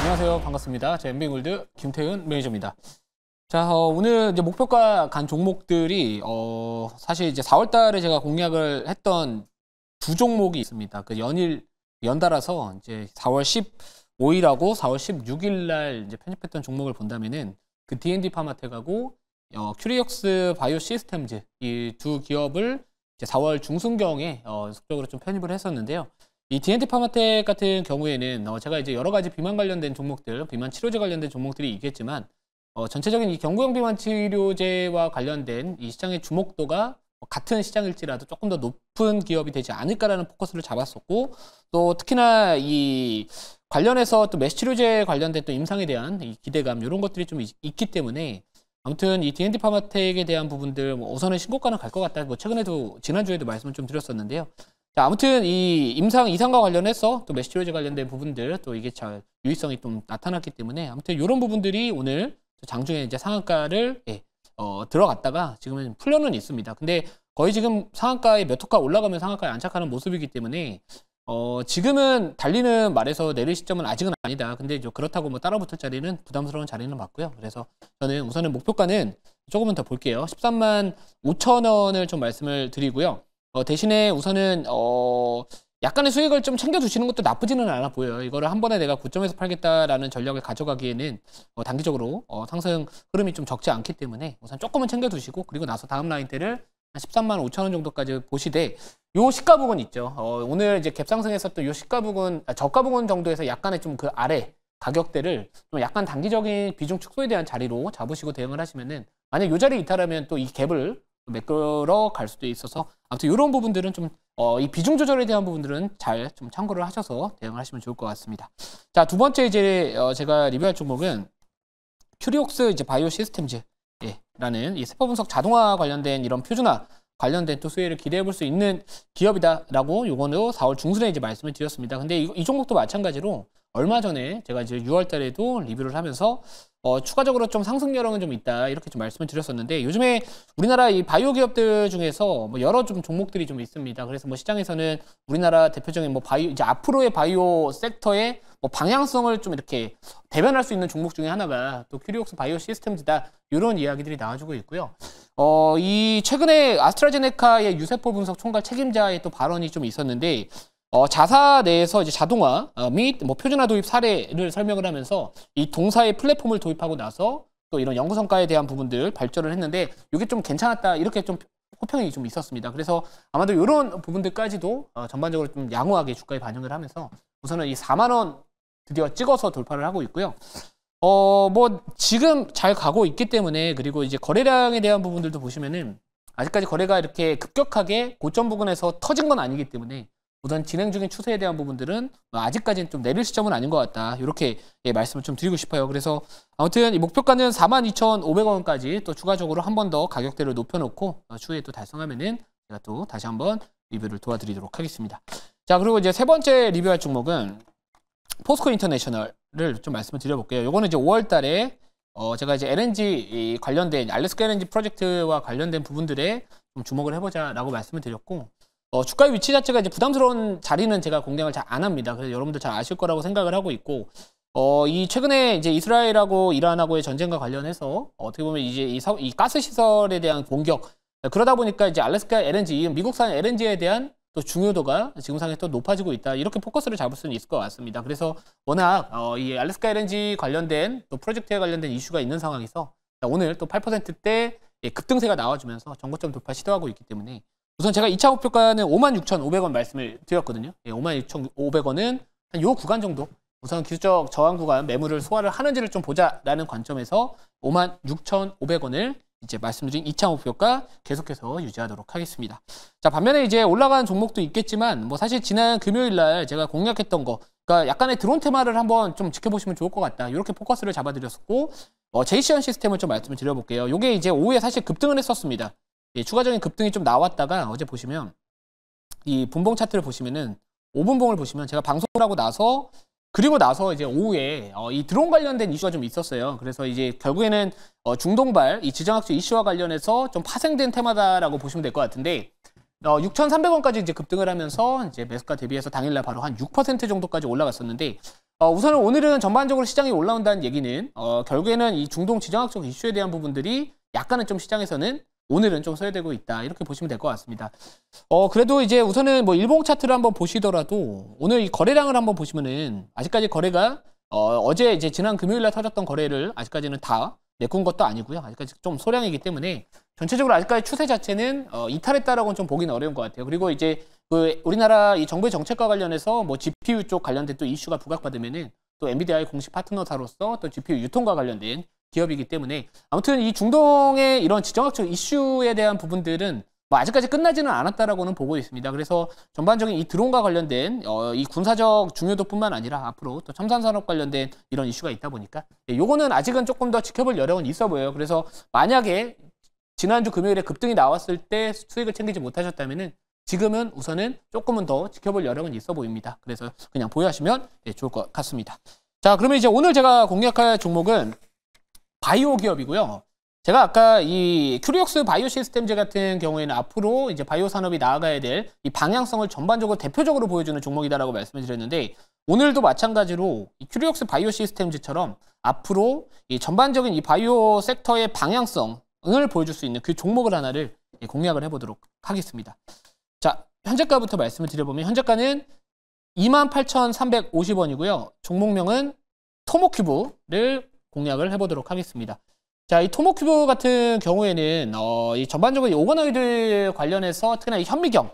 안녕하세요. 반갑습니다. 제 엠빙골드 김태훈 매니저입니다. 자, 오늘 이제 목표가 간 종목들이 사실 이제 4월 달에 제가 공략을 했던 두 종목이 있습니다. 그 연달아서 이제 4월 15일하고 4월 16일 날 이제 편집했던 종목을 본다면은 그 D&D 파마텍하고 큐리옥스 바이오 시스템즈 이 두 기업을 이제 4월 중순경에 연속적으로 좀 편입을 했었는데요. 이 D&D 파마텍 같은 경우에는 제가 이제 여러 가지 비만 관련된 종목들, 비만 치료제 관련된 종목들이 있겠지만 전체적인 이 경구용 비만 치료제와 관련된 이 시장의 주목도가 같은 시장일지라도 조금 더 높은 기업이 되지 않을까라는 포커스를 잡았었고, 또 특히나 이 관련해서 또 메시 치료제 관련된 또 임상에 대한 이 기대감 이런 것들이 좀 있기 때문에 아무튼 이 D&D 파마텍에 대한 부분들 우선은 신고가는 갈 것 같다. 최근에도 지난주에도 말씀을 좀 드렸었는데요. 자, 아무튼 이 이상과 관련해서 또 메시 치료제 관련된 부분들 또 이게 잘 유의성이 좀 나타났기 때문에 아무튼 이런 부분들이 오늘 장중에 이제 상한가를 들어갔다가 지금은 풀려는 있습니다. 근데 거의 지금 상한가에 몇 호가 올라가면 상한가에 안착하는 모습이기 때문에 지금은 달리는 말에서 내릴 시점은 아직은 아니다. 근데 이제 그렇다고 뭐 따라붙을 자리는 부담스러운 자리는 맞고요. 그래서 저는 우선은 목표가는 조금은 더 볼게요. 13만 5천 원을 좀 말씀을 드리고요. 대신에 우선은 약간의 수익을 좀 챙겨두시는 것도 나쁘지는 않아 보여요. 이거를 한 번에 내가 고점에서 팔겠다라는 전략을 가져가기에는 단기적으로 상승 흐름이 좀 적지 않기 때문에 우선 조금은 챙겨두시고, 그리고 나서 다음 라인대를 한 13만 5천 원 정도까지 보시되, 요 시가 부분 있죠. 오늘 이제 갭상승했었던 요 시가 부분, 저가 부분 정도에서 약간의 좀 그 아래 가격대를 좀 약간 단기적인 비중 축소에 대한 자리로 잡으시고 대응을 하시면은, 만약 요 자리에 이탈하면 또 이 갭을 매끌어 갈 수도 있어서 아무튼 이런 부분들은 좀 이 비중 조절에 대한 부분들은 잘 좀 참고를 하셔서 대응을 하시면 좋을 것 같습니다. 자, 두 번째 이제 제가 리뷰할 종목은 큐리옥스 이제 바이오 시스템즈 라는 이 세포 분석 자동화 관련된 이런 표준화 관련된 또 수혜를 기대해 볼 수 있는 기업이다라고 요거는 4월 중순에 이제 말씀을 드렸습니다. 근데 이 종목도 마찬가지로 얼마 전에 제가 이제 6월 달에도 리뷰를 하면서 추가적으로 좀 상승 여력은 좀 있다 이렇게 좀 말씀을 드렸었는데, 요즘에 우리나라 이 바이오 기업들 중에서 뭐 여러 좀 종목들이 좀 있습니다. 그래서 뭐 시장에서는 우리나라 대표적인 뭐 바이오, 이제 앞으로의 바이오 섹터의 뭐 방향성을 좀 이렇게 대변할 수 있는 종목 중에 하나가 또 큐리옥스 바이오 시스템즈다 이런 이야기들이 나와주고 있고요. 이 최근에 아스트라제네카의 유세포 분석 총괄 책임자의 또 발언이 좀 있었는데, 자사 내에서 이제 자동화 및 뭐 표준화 도입 사례를 설명을 하면서 이 동사의 플랫폼을 도입하고 나서 또 이런 연구 성과에 대한 부분들 발전을 했는데, 이게 좀 괜찮았다 이렇게 좀 호평이 좀 있었습니다. 그래서 아마도 이런 부분들까지도 전반적으로 좀 양호하게 주가에 반영을 하면서 우선은 이 4만 원 드디어 찍어서 돌파를 하고 있고요. 뭐 지금 잘 가고 있기 때문에, 그리고 이제 거래량에 대한 부분들도 보시면은 아직까지 거래가 이렇게 급격하게 고점 부근에서 터진 건 아니기 때문에 우선 진행 중인 추세에 대한 부분들은 아직까지는 좀 내릴 시점은 아닌 것 같다 이렇게 말씀을 좀 드리고 싶어요. 그래서 아무튼 이 목표가는 42,500원까지 또 추가적으로 한 번 더 가격대를 높여놓고 추후에 또 달성하면은 제가 또 다시 한번 리뷰를 도와드리도록 하겠습니다. 자, 그리고 이제 세 번째 리뷰할 종목은 포스코 인터내셔널을 좀 말씀을 드려볼게요. 요거는 이제 5월 달에 제가 이제 LNG 관련된 알래스카 LNG 프로젝트와 관련된 부분들에 좀 주목을 해보자라고 말씀을 드렸고, 주가의 위치 자체가 이제 부담스러운 자리는 제가 공략을 잘 안 합니다. 그래서 여러분들 잘 아실 거라고 생각을 하고 있고, 이 최근에 이제 이스라엘하고 이란하고의 전쟁과 관련해서 어떻게 보면 이제 이 가스 시설에 대한 공격, 그러다 보니까 이제 알래스카 LNG, 미국산 LNG에 대한 또 중요도가 지금 상에 또 높아지고 있다 이렇게 포커스를 잡을 수는 있을 것 같습니다. 그래서 워낙 이 알래스카 LNG 관련된 또 프로젝트에 관련된 이슈가 있는 상황에서 오늘 또 8%대 급등세가 나와주면서 전고점 돌파 시도하고 있기 때문에 우선 제가 2차 목표가는 56,500원 말씀을 드렸거든요. 56,500원은 한 요 구간 정도, 우선 기술적 저항 구간 매물을 소화를 하는지를 좀 보자라는 관점에서 56,500원을 이제 말씀드린 2차 목표가 계속해서 유지하도록 하겠습니다. 자, 반면에 이제 올라가는 종목도 있겠지만 뭐 사실 지난 금요일 날 제가 공략했던 거, 그러니까 약간의 드론 테마를 한번 좀 지켜보시면 좋을 것 같다 이렇게 포커스를 잡아드렸었고, 제이시언 시스템을 좀 말씀을 드려볼게요. 요게 이제 오후에 사실 급등을 했었습니다. 추가적인 급등이 좀 나왔다가 어제 보시면 이 분봉 차트를 보시면은 5분봉을 보시면 제가 방송을 하고 나서 그리고 나서 이제 오후에 이 드론 관련된 이슈가 좀 있었어요. 그래서 이제 결국에는 중동발 이 지정학적 이슈와 관련해서 좀 파생된 테마다라고 보시면 될 것 같은데, 6,300원까지 이제 급등을 하면서 이제 매수가 대비해서 당일날 바로 한 6% 정도까지 올라갔었는데, 우선은 오늘은 전반적으로 시장이 올라온다는 얘기는 결국에는 이 중동 지정학적 이슈에 대한 부분들이 약간은 좀 시장에서는 오늘은 좀 소외되고 있다, 이렇게 보시면 될 것 같습니다. 그래도 이제 우선은 뭐 일봉 차트를 한번 보시더라도 오늘 이 거래량을 한번 보시면은 아직까지 거래가 어제 이제 지난 금요일날 터졌던 거래를 아직까지는 다 메꾼 것도 아니고요. 아직까지 좀 소량이기 때문에 전체적으로 아직까지 추세 자체는 이탈했다라고는 좀 보기는 어려운 것 같아요. 그리고 이제 그 우리나라 이 정부의 정책과 관련해서 뭐 GPU 쪽 관련된 또 이슈가 부각받으면은 또 엔비디아의 공식 파트너사로서 또 GPU 유통과 관련된 기업이기 때문에 아무튼 이 중동의 이런 지정학적 이슈에 대한 부분들은 뭐 아직까지 끝나지는 않았다라고는 보고 있습니다. 그래서 전반적인 이 드론과 관련된 이 군사적 중요도뿐만 아니라 앞으로 또 첨단산업 관련된 이런 이슈가 있다 보니까 요거는 아직은 조금 더 지켜볼 여력은 있어 보여요. 그래서 만약에 지난주 금요일에 급등이 나왔을 때 수익을 챙기지 못하셨다면은 지금은 우선은 조금은 더 지켜볼 여력은 있어 보입니다. 그래서 그냥 보유하시면 좋을 것 같습니다. 자, 그러면 이제 오늘 제가 공략할 종목은 바이오 기업이고요. 제가 아까 이 큐리옥스 바이오 시스템즈 같은 경우에는 앞으로 이제 바이오 산업이 나아가야 될 이 방향성을 전반적으로 대표적으로 보여주는 종목이다라고 말씀을 드렸는데, 오늘도 마찬가지로 이 큐리옥스 바이오 시스템즈처럼 앞으로 이 전반적인 이 바이오 섹터의 방향성을 보여줄 수 있는 그 종목을 하나를 공략을 해보도록 하겠습니다. 자, 현재가부터 말씀을 드려보면 현재가는 28,350원이고요. 종목명은 토모큐브를 공략을 해보도록 하겠습니다. 자, 이 토모큐브 같은 경우에는 이 전반적으로 이 오거노이드 관련해서 특히나 이 현미경,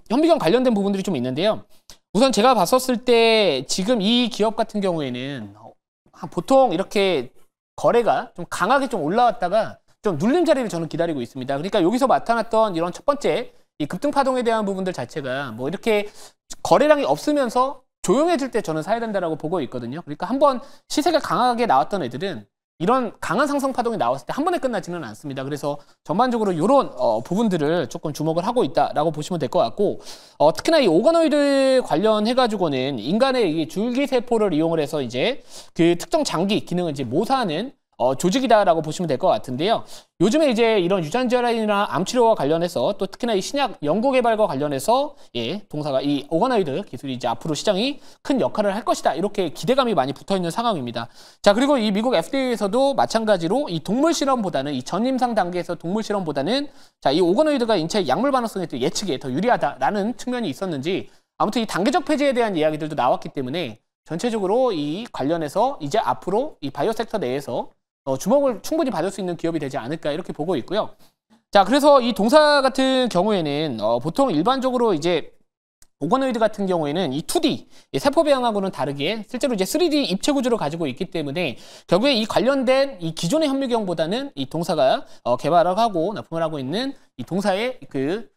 현미경 관련된 부분들이 좀 있는데요. 우선 제가 봤었을 때 지금 이 기업 같은 경우에는 보통 이렇게 거래가 좀 강하게 좀 올라왔다가 좀 눌림 자리를 저는 기다리고 있습니다. 그러니까 여기서 나타났던 이런 첫 번째 이 급등 파동에 대한 부분들 자체가 뭐 이렇게 거래량이 없으면서 조용해질 때 저는 사야 된다라고 보고 있거든요. 그러니까 한번 시세가 강하게 나왔던 애들은 이런 강한 상승 파동이 나왔을 때 한 번에 끝나지는 않습니다. 그래서 전반적으로 이런 부분들을 조금 주목을 하고 있다라고 보시면 될 것 같고, 특히나 이 오거노이드 관련해가지고는 인간의 이 줄기세포를 이용을 해서 이제 그 특정 장기 기능을 이제 모사하는 조직이다라고 보시면 될 것 같은데요. 요즘에 이제 이런 유전질환이나 암치료와 관련해서 또 특히나 이 신약 연구개발과 관련해서 동사가 이 오거노이드 기술이 이제 앞으로 시장이 큰 역할을 할 것이다, 이렇게 기대감이 많이 붙어있는 상황입니다. 자, 그리고 이 미국 FDA에서도 마찬가지로 이 동물 실험보다는 이 전임상 단계에서 동물 실험보다는 자, 이 오거노이드가 인체의 약물 반응성에 또 예측에 더 유리하다라는 측면이 있었는지 아무튼 이 단계적 폐지에 대한 이야기들도 나왔기 때문에 전체적으로 이 관련해서 이제 앞으로 이 바이오 섹터 내에서 주목을 충분히 받을 수 있는 기업이 되지 않을까, 이렇게 보고 있고요. 자, 그래서 이 동사 같은 경우에는 보통 일반적으로 이제 오거노이드 같은 경우에는 이 2D 세포 배양하고는 다르게 실제로 이제 3D 입체 구조를 가지고 있기 때문에 결국에 이 관련된 이 기존의 현미경보다는 이 동사가 개발을 하고 납품을 하고 있는 이 동사의 그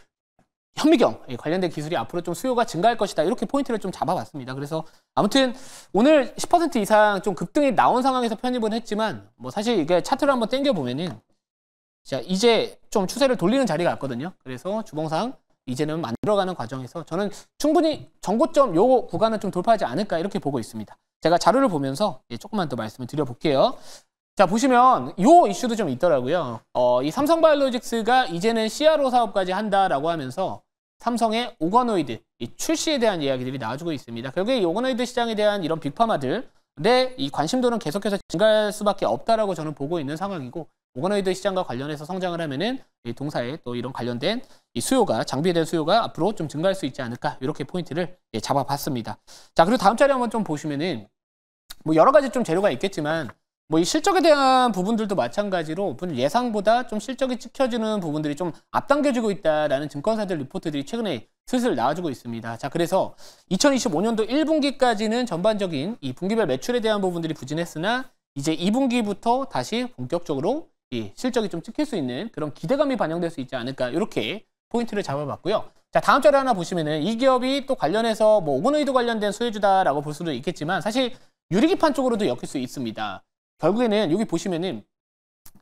현미경 관련된 기술이 앞으로 좀 수요가 증가할 것이다, 이렇게 포인트를 좀 잡아봤습니다. 그래서 아무튼 오늘 10% 이상 좀 급등이 나온 상황에서 편입은 했지만 뭐 사실 이게 차트를 한번 당겨보면은 자, 이제 좀 추세를 돌리는 자리가 왔거든요. 그래서 주봉상 이제는 만들어가는 과정에서 저는 충분히 전고점 요 구간은 좀 돌파하지 않을까, 이렇게 보고 있습니다. 제가 자료를 보면서 조금만 더 말씀을 드려볼게요. 자, 보시면 요 이슈도 좀 있더라고요. 이 삼성바이오로직스가 이제는 CRO 사업까지 한다라고 하면서 삼성의 오거노이드 출시에 대한 이야기들이 나와주고 있습니다. 결국에 이 오거노이드 시장에 대한 이런 빅파마들의 이 관심도는 계속해서 증가할 수밖에 없다라고 저는 보고 있는 상황이고, 오거노이드 시장과 관련해서 성장을 하면은 이 동사에 또 이런 관련된 이 수요가, 장비에 대한 수요가 앞으로 좀 증가할 수 있지 않을까, 이렇게 포인트를 잡아봤습니다. 자, 그리고 다음 자료 한번 좀 보시면은 뭐 여러 가지 좀 재료가 있겠지만 뭐 이 실적에 대한 부분들도 마찬가지로 예상보다 좀 실적이 찍혀지는 부분들이 좀 앞당겨지고 있다라는 증권사들 리포트들이 최근에 슬슬 나와주고 있습니다. 자, 그래서 2025년도 1분기까지는 전반적인 이 분기별 매출에 대한 부분들이 부진했으나 이제 2분기부터 다시 본격적으로 이 실적이 좀 찍힐 수 있는 그런 기대감이 반영될 수 있지 않을까, 이렇게 포인트를 잡아봤고요. 자, 다음 자료 하나 보시면은 이 기업이 또 관련해서 뭐 오거노이드 관련된 수혜주다라고 볼 수도 있겠지만 사실 유리기판 쪽으로도 엮일 수 있습니다. 결국에는 여기 보시면은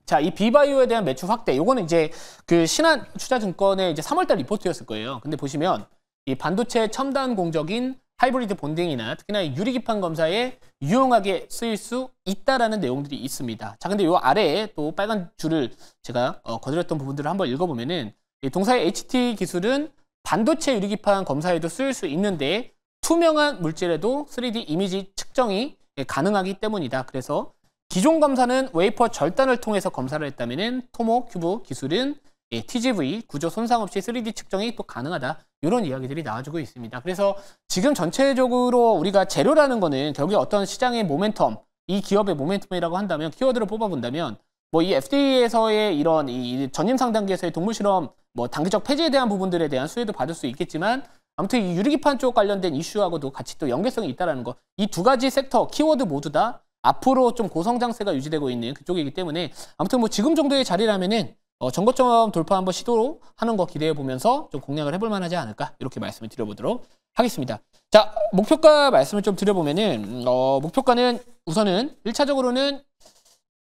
자, 이 비바이오에 대한 매출 확대, 요거는 이제 그 신한투자증권의 이제 3월달 리포트였을 거예요. 근데 보시면 이 반도체 첨단 공적인 하이브리드 본딩이나 특히나 유리기판 검사에 유용하게 쓰일 수 있다라는 내용들이 있습니다. 자, 근데 요 아래에 또 빨간 줄을 제가 거드렸던 부분들을 한번 읽어보면은 동사의 HT 기술은 반도체 유리기판 검사에도 쓰일 수 있는데 투명한 물질에도 3D 이미지 측정이 가능하기 때문이다. 그래서 기존 검사는 웨이퍼 절단을 통해서 검사를 했다면 토모 큐브 기술은 TGV 구조 손상 없이 3D 측정이 또 가능하다. 이런 이야기들이 나와주고 있습니다. 그래서 지금 전체적으로 우리가 재료라는 거는 결국에 어떤 시장의 모멘텀, 이 기업의 모멘텀이라고 한다면 키워드를 뽑아본다면 뭐 이 FDA에서의 이런 이 전임 상단계에서의 동물 실험 뭐 단기적 폐지에 대한 부분들에 대한 수혜도 받을 수 있겠지만 아무튼 이 유리기판 쪽 관련된 이슈하고도 같이 또 연계성이 있다는 거. 이 두 가지 섹터 키워드 모두 다 앞으로 좀 고성장세가 유지되고 있는 그쪽이기 때문에 아무튼 뭐 지금 정도의 자리라면은 전고점 돌파 한번 시도로 하는 거 기대해 보면서 좀 공략을 해볼 만하지 않을까 이렇게 말씀을 드려보도록 하겠습니다. 자, 목표가 말씀을 좀 드려보면은 목표가는 우선은 1차적으로는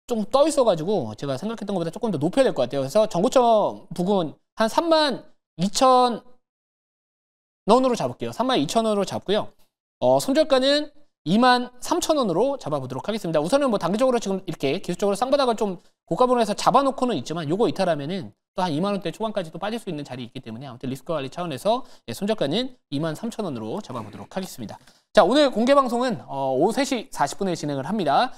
좀 떠 있어가지고 제가 생각했던 것보다 조금 더 높여야 될 것 같아요. 그래서 전고점 부근 한 32,000원으로 잡을게요. 32,000원으로 잡고요. 손절가는 23,000원으로 잡아보도록 하겠습니다. 우선은 뭐 단기적으로 지금 이렇게 기술적으로 쌍바닥을 좀 고가분으로 해서 잡아놓고는 있지만 요거 이탈하면은 또 한 2만원대 초반까지 또 빠질 수 있는 자리 있기 때문에 아무튼 리스크 관리 차원에서 손절가는 23,000원으로 잡아보도록 하겠습니다. 자, 오늘 공개 방송은 오후 3시 40분에 진행을 합니다.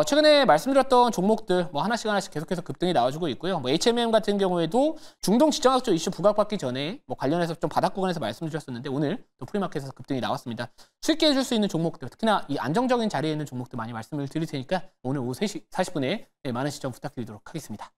최근에 말씀드렸던 종목들 뭐 하나씩 계속해서 급등이 나와주고 있고요. 뭐 HMM 같은 경우에도 중동 지정학적 이슈 부각받기 전에 뭐 관련해서 좀 바닥 구간에서 말씀드렸었는데 오늘 또 프리마켓에서 급등이 나왔습니다. 쉽게 해줄 수 있는 종목들, 특히나 이 안정적인 자리에 있는 종목들 많이 말씀을 드릴 테니까 오늘 오후 3시 40분에 많은 시청 부탁드리도록 하겠습니다.